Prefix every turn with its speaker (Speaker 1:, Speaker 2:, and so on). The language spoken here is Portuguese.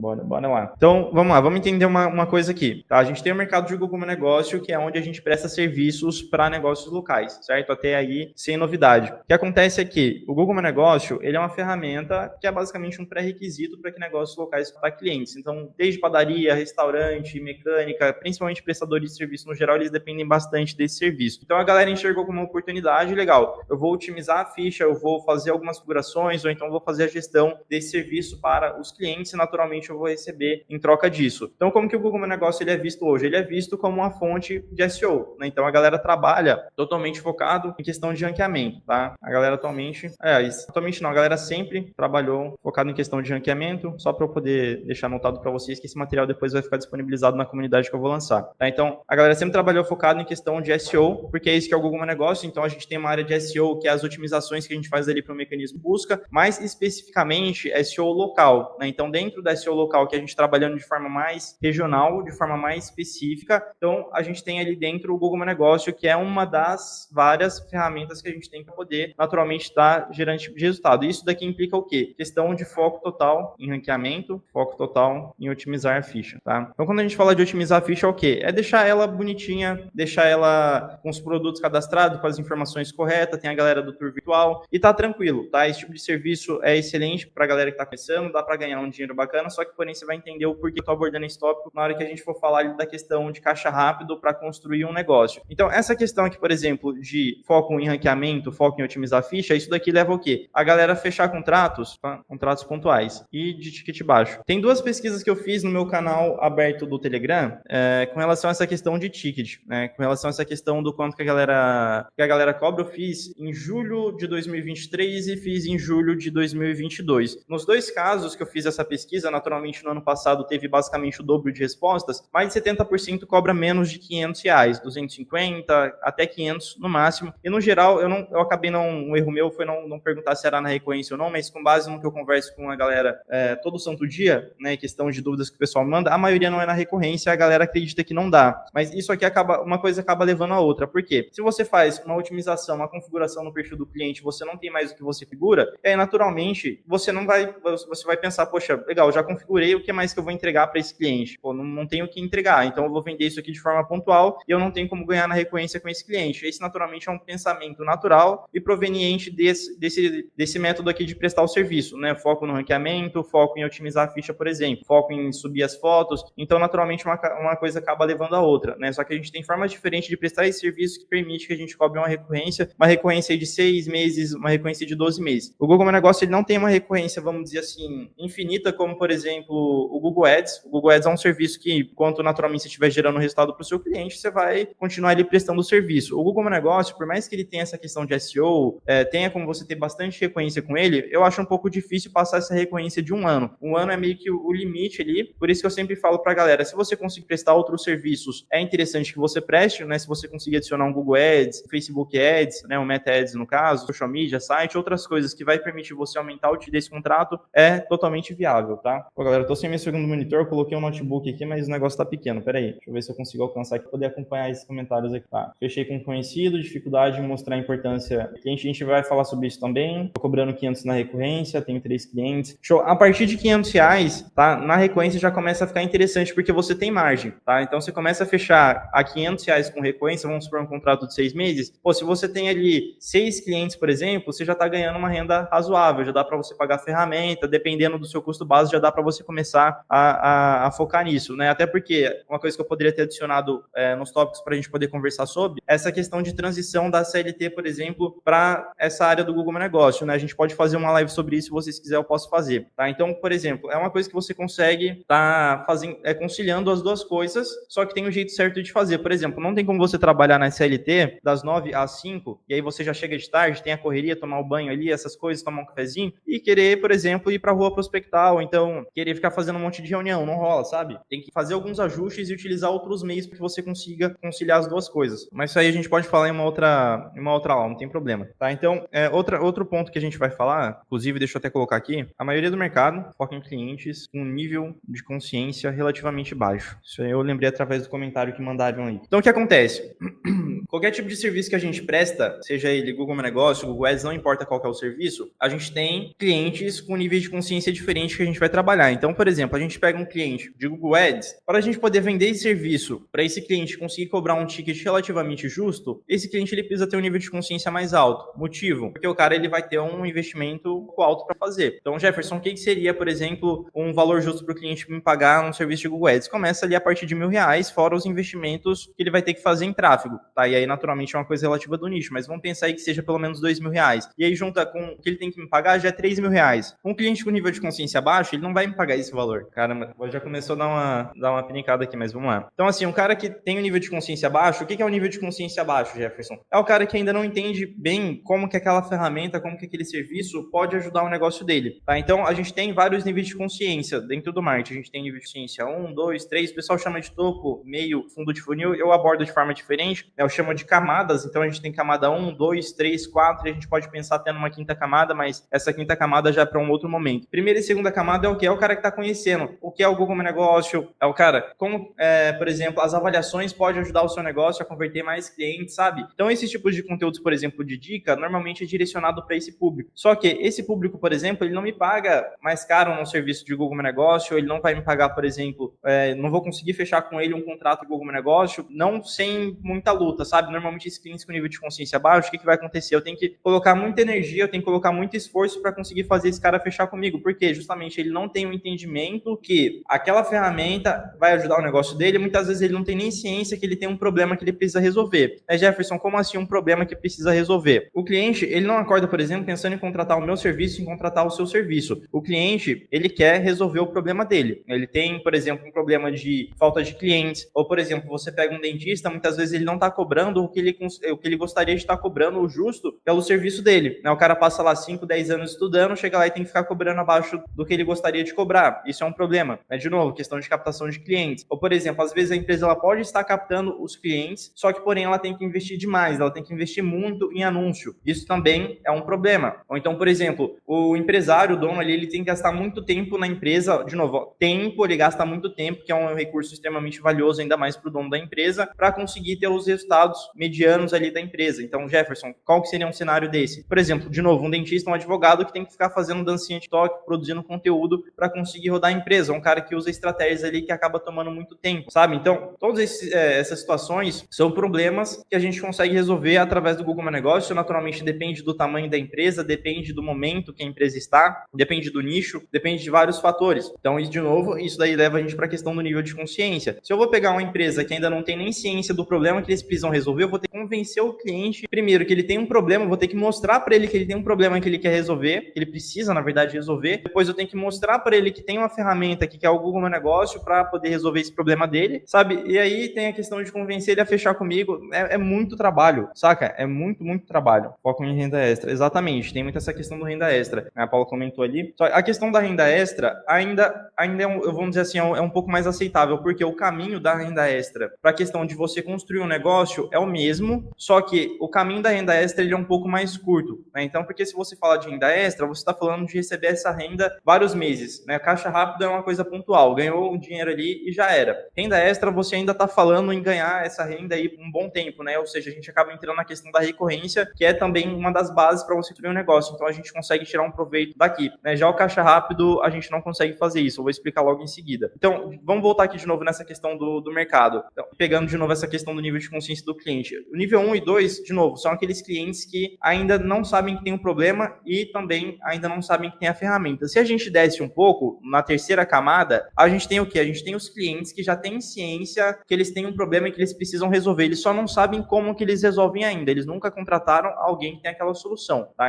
Speaker 1: Bora lá. Então, vamos lá, vamos entender uma coisa aqui, tá? A gente tem o mercado de Google Meu Negócio, que é onde a gente presta serviços para negócios locais, certo? Até aí, sem novidade. O que acontece é que o Google Meu Negócio, ele é uma ferramenta que é basicamente um pré-requisito para que negócios locais para clientes. Então, desde padaria, restaurante, mecânica, principalmente prestadores de serviço no geral, eles dependem bastante desse serviço. Então, a galera enxergou como uma oportunidade, legal, eu vou otimizar a ficha, eu vou fazer algumas configurações, ou então vou fazer a gestão desse serviço para os clientes e, naturalmente, eu vou receber em troca disso. Então, como que o Google Meu Negócio ele é visto hoje? Ele é visto como uma fonte de SEO, né? Então, a galera trabalha totalmente focado em questão de ranqueamento, tá? A galera atualmente não, a galera sempre trabalhou focado em questão de ranqueamento, só para eu poder deixar anotado para vocês que esse material depois vai ficar disponibilizado na comunidade que eu vou lançar, tá? Então, a galera sempre trabalhou focado em questão de SEO, porque é isso que é o Google Meu Negócio. Então, a gente tem uma área de SEO, que é as otimizações que a gente faz ali para o mecanismo busca, mais especificamente SEO local, né? Então, dentro da SEO local, que a gente trabalhando de forma mais regional, de forma mais específica, então a gente tem ali dentro o Google Meu Negócio, que é uma das várias ferramentas que a gente tem para poder naturalmente estar gerando esse tipo de resultado. Isso daqui implica o quê? Questão de foco total em ranqueamento, foco total em otimizar a ficha, tá? Então, quando a gente fala de otimizar a ficha, é o quê? É deixar ela bonitinha, deixar ela com os produtos cadastrados, com as informações corretas, tem a galera do tour virtual e tá tranquilo, tá? Esse tipo de serviço é excelente para a galera que tá começando, dá para ganhar um dinheiro bacana, só que porém você vai entender o porquê eu tô abordando esse tópico na hora que a gente for falar da questão de caixa rápido para construir um negócio. Então, essa questão aqui, por exemplo, de foco em ranqueamento, foco em otimizar a ficha, isso daqui leva o quê? A galera fechar contratos, tá? Contratos pontuais e de ticket baixo. Tem duas pesquisas que eu fiz no meu canal aberto do Telegram com relação a essa questão de ticket, né? Com relação a essa questão do quanto que a galera cobra. Eu fiz em julho de 2023 e fiz em julho de 2022. Nos dois casos que eu fiz essa pesquisa, naturalmente no ano passado teve basicamente o dobro de respostas, mais de 70% cobra menos de R$500, 250 até 500 no máximo. E no geral, eu acabei um erro meu foi não perguntar se era na recorrência ou não, mas com base no que eu converso com a galera todo santo dia, né, questão de dúvidas que o pessoal manda, a maioria não é na recorrência, a galera acredita que não dá. Mas isso aqui uma coisa acaba levando a outra. Por quê? Se você faz uma otimização, uma configuração no perfil do cliente, você não tem mais o que você figura, aí naturalmente você vai pensar, poxa, legal, já configurei, o que mais que eu vou entregar para esse cliente? Pô, não tenho o que entregar, então eu vou vender isso aqui de forma pontual e eu não tenho como ganhar na recorrência com esse cliente. Esse naturalmente é um pensamento natural e proveniente desse método aqui de prestar o serviço, né? Foco no ranqueamento, foco em otimizar a ficha, por exemplo, foco em subir as fotos. Então, naturalmente, uma coisa acaba levando a outra, né? Só que a gente tem formas diferentes de prestar esse serviço que permite que a gente cobre uma recorrência de 6 meses, uma recorrência de 12 meses. O Google Meu Negócio, ele não tem uma recorrência, vamos dizer assim, infinita, como, por exemplo, o Google Ads. O Google Ads é um serviço que, enquanto naturalmente você estiver gerando resultado para o seu cliente, você vai continuar ali prestando o serviço. O Google Meu Negócio, por mais que ele tenha essa questão de SEO, tenha como você ter bastante recorrência com ele, eu acho um pouco difícil passar essa recorrência de um ano. Um ano é meio que o limite ali, por isso que eu sempre falo pra galera, se você conseguir prestar outros serviços, é interessante que você preste, né? Se você conseguir adicionar um Google Ads, Facebook Ads, né? Um Meta Ads no caso, social media, site, outras coisas que vai permitir você aumentar o ticket desse contrato, é totalmente viável, tá? Pô, galera, eu tô sem meu segundo monitor, coloquei um notebook aqui, mas o negócio tá pequeno, peraí, deixa eu ver se eu consigo alcançar aqui, poder acompanhar esses comentários aqui, tá? Fechei com conhecido, dificuldade em mostrar a importância, a gente vai falar sobre isso também, tô cobrando 500 na recorrência, tenho 3 clientes, show, a partir de R$500, tá? Na recorrência já começa a ficar interessante, porque você tem margem, tá? Então você começa a fechar a R$500 com recorrência, vamos supor um contrato de 6 meses, pô, se você tem ali 6 clientes, por exemplo, você já tá ganhando uma renda razoável, já dá para você pagar a ferramenta, dependendo do seu custo base, já dá para você começar a focar nisso, né? Até porque uma coisa que eu poderia ter adicionado nos tópicos para a gente poder conversar sobre, essa questão de transição da CLT, por exemplo, para essa área do Google Meu Negócio, né? A gente pode fazer uma live sobre isso, se vocês quiserem eu posso fazer, tá? Então, por exemplo, é uma coisa que você consegue conciliando as duas coisas, só que tem um jeito certo de fazer. Por exemplo, não tem como você trabalhar na CLT das 9 às 5, e aí você já chega de tarde, tem a correria, tomar o banho ali, essas coisas, tomar um cafezinho, e querer, por exemplo, ir pra rua prospectar, ou então querer ficar fazendo um monte de reunião, não rola, sabe? Tem que fazer alguns ajustes e utilizar outros meios para que você consiga conciliar as duas coisas. Mas isso aí a gente pode falar em uma outra aula, não tem problema, tá? Então, outro ponto que a gente vai falar, inclusive, deixa eu até colocar aqui, a maioria do mercado foca em clientes com um nível de consciência relativamente baixo. Isso aí eu lembrei através do comentário que mandaram aí. Então, o que acontece? Qualquer tipo de serviço que a gente presta, seja ele Google Meu Negócio, Google Ads, não importa qual que é o serviço, a gente tem clientes com níveis de consciência diferentes que a gente vai trabalhar. pagar. Então, por exemplo, a gente pega um cliente de Google Ads, para a gente poder vender esse serviço, para esse cliente conseguir cobrar um ticket relativamente justo, esse cliente ele precisa ter um nível de consciência mais alto. Motivo? Porque o cara ele vai ter um investimento alto para fazer. Então, Jefferson, o que seria, por exemplo, um valor justo para o cliente me pagar um serviço de Google Ads? Começa ali a partir de R$1.000, fora os investimentos que ele vai ter que fazer em tráfego, tá? E aí, naturalmente, é uma coisa relativa do nicho, mas vamos pensar aí que seja pelo menos R$2.000. E aí, junta com o que ele tem que me pagar, já é R$3.000. Um cliente com nível de consciência baixo, ele não vai me pagar esse valor. Caramba, já começou a dar uma pinicada aqui, mas vamos lá. Então, assim, um cara que tem um nível de consciência baixo, o que é o nível de consciência baixo, Jefferson? É o cara que ainda não entende bem como que aquela ferramenta, como que aquele serviço pode ajudar o negócio dele, tá? Então, a gente tem vários níveis de consciência dentro do marketing. A gente tem nível de consciência 1, 2, 3, o pessoal chama de topo, meio, fundo de funil, eu abordo de forma diferente, eu chamo de camadas, então a gente tem camada 1, 2, 3, 4, e a gente pode pensar até numa quinta camada, mas essa quinta camada já é para um outro momento. Primeira e segunda camada é o que? É o cara que está conhecendo o que é o Google Meu Negócio, é o cara, como, por exemplo, as avaliações podem ajudar o seu negócio a converter mais clientes, sabe? Então, esses tipos de conteúdos, por exemplo, de dica, normalmente é direcionado para esse público. Só que esse público, por exemplo, ele não me paga mais caro num serviço de Google Meu Negócio, ele não vai me pagar, por exemplo, não vou conseguir fechar com ele um contrato de Google Meu Negócio, não sem muita luta, sabe? Normalmente, esses clientes com nível de consciência baixo, o que vai acontecer? Eu tenho que colocar muita energia, eu tenho que colocar muito esforço para conseguir fazer esse cara fechar comigo, porque justamente ele não tem o entendimento que aquela ferramenta vai ajudar o negócio dele, muitas vezes ele não tem nem ciência que ele tem um problema que ele precisa resolver. Jefferson, como assim um problema que precisa resolver? O cliente, ele não acorda, por exemplo, pensando em contratar o meu serviço, em contratar o seu serviço. O cliente, ele quer resolver o problema dele. Ele tem, por exemplo, um problema de falta de clientes, ou, por exemplo, você pega um dentista, muitas vezes ele não está cobrando o que ele gostaria de estar cobrando o justo pelo serviço dele. O cara passa lá 5, 10 anos estudando, chega lá e tem que ficar cobrando abaixo do que ele gostaria de cobrar. Isso é um problema. De novo, questão de captação de clientes. Ou, por exemplo, às vezes a empresa ela pode estar captando os clientes, só que, porém, ela tem que investir demais, ela tem que investir muito em anúncio. Isso também é um problema. Ou então, por exemplo, o empresário, o dono ali, ele tem que gastar muito tempo na empresa. De novo, tempo, ele gasta muito tempo, que é um recurso extremamente valioso, ainda mais para o dono da empresa, para conseguir ter os resultados medianos ali da empresa. Então, Jefferson, qual que seria um cenário desse? Por exemplo, de novo, um dentista, um advogado que tem que ficar fazendo dancinha de TikTok, produzindo conteúdo para conseguir rodar a empresa. Um cara que usa estratégias ali que acaba tomando muito tempo, sabe? Então, todas essas situações são problemas que a gente consegue resolver através do Google Meu Negócio. Naturalmente, depende do tamanho da empresa, depende do momento que a empresa está, depende do nicho, depende de vários fatores. Então, de novo, isso daí leva a gente para a questão do nível de consciência. Se eu vou pegar uma empresa que ainda não tem nem ciência do problema que eles precisam resolver, eu vou ter que convencer o cliente, primeiro, que ele tem um problema, eu vou ter que mostrar para ele que ele tem um problema que ele quer resolver, que ele precisa, na verdade, resolver. Depois eu tenho que mostrar para ele que tem uma ferramenta aqui que é o Google Meu Negócio para poder resolver esse problema dele, sabe? E aí tem a questão de convencer ele a fechar comigo. É muito trabalho, saca? É muito, muito trabalho. Foco em renda extra. Exatamente. Tem muito essa questão do renda extra. A Paula comentou ali. Só a questão da renda extra ainda é vamos dizer assim, é um pouco mais aceitável, porque o caminho da renda extra para a questão de você construir um negócio é o mesmo, só que o caminho da renda extra ele é um pouco mais curto, né? Então, porque se você fala de renda extra, você está falando de receber essa renda vários meses, né? Caixa rápida é uma coisa pontual, ganhou o dinheiro ali e já era. Renda extra, você ainda está falando em ganhar essa renda aí por um bom tempo, né? Ou seja, a gente acaba entrando na questão da recorrência, que é também uma das bases para você criar um negócio. Então, a gente consegue tirar um proveito daqui, né? Já o caixa rápido, a gente não consegue fazer isso. Eu vou explicar logo em seguida. Então, vamos voltar aqui de novo nessa questão do mercado. Então, pegando de novo essa questão do nível de consciência do cliente. O nível 1 e 2, de novo, são aqueles clientes que ainda não sabem que tem um problema e também ainda não sabem que tem a ferramenta. Se a gente desce um pouco, na terceira camada, a gente tem o quê? A gente tem os clientes que já têm ciência que eles têm um problema e que eles precisam resolver. Eles só não sabem como que eles resolvem ainda. Eles nunca contrataram alguém que tem aquela solução, tá?